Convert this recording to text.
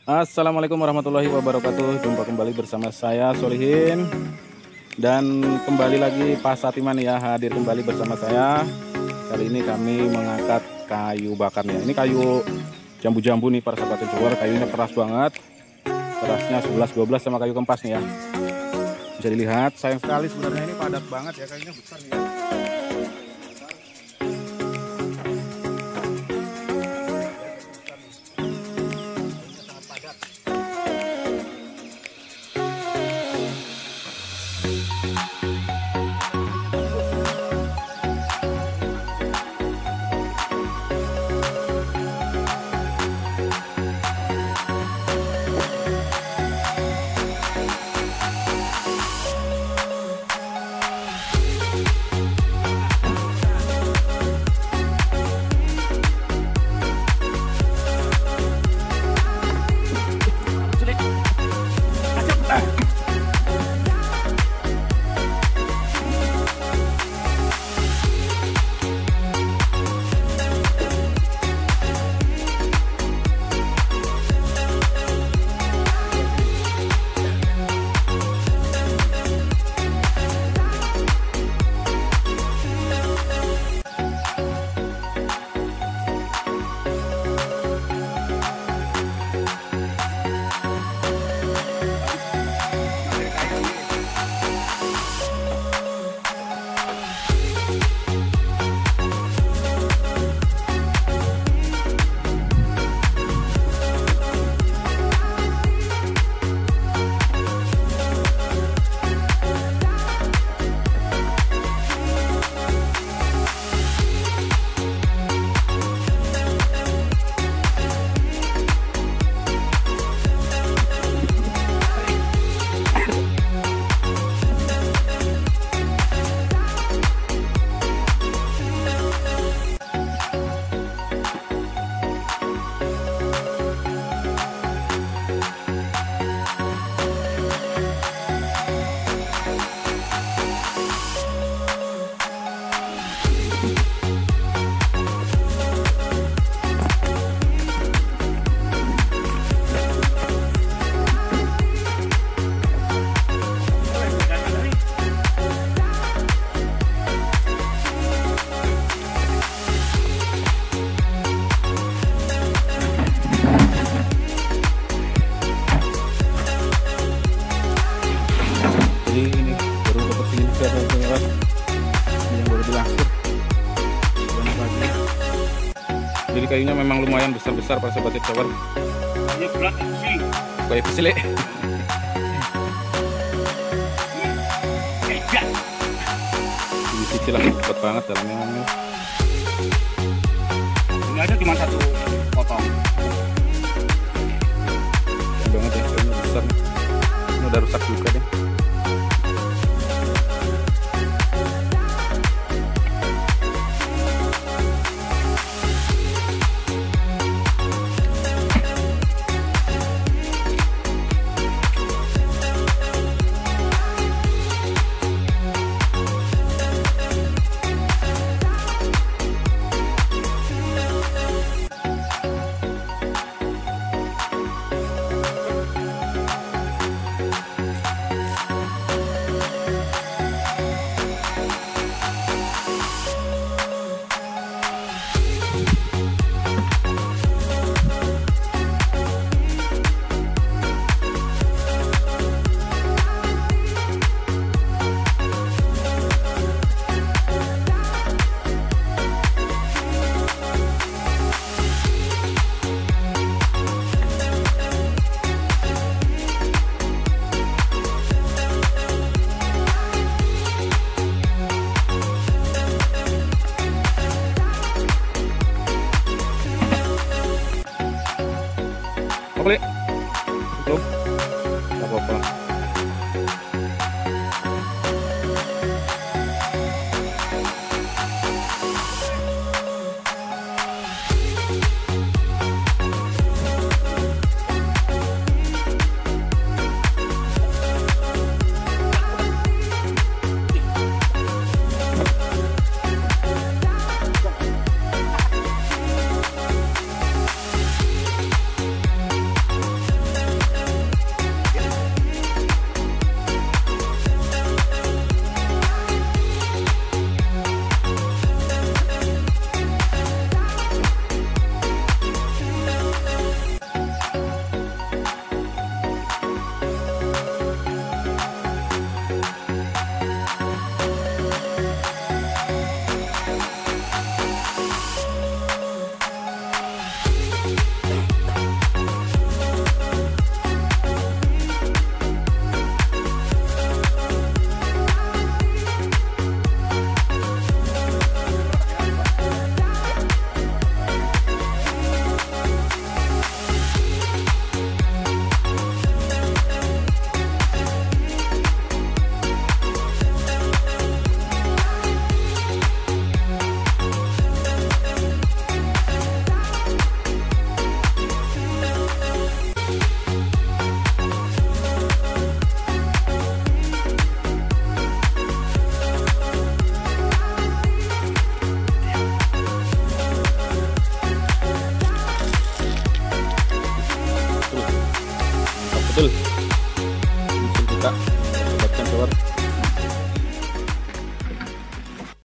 Assalamualaikum warahmatullahi wabarakatuh. Jumpa kembali bersama saya Solihin. Dan kembali lagi Pak Satiman ya, hadir kembali bersama saya. Kali ini kami mengangkat kayu bakarnya. Ini kayu jambu-jambu nih para sahabat sensower. Kayunya keras banget. Kerasnya 11-12 sama kayu kempas nih ya. Bisa dilihat, sayang sekali sebenarnya ini padat banget ya, kayunya besar nih ya. Ini baru dapat sini yang baru dilangsir. Jadi kayunya memang lumayan besar-besar para sahabat sensower. Ini berat sih. Kayak pesile. Ini kecil lah, cepat banget dalamnya. Ini ada cuma satu potong. Banget ya, kayunya besar. Ini udah rusak juga deh. Oke, belum, nggak apa-apa. Kak.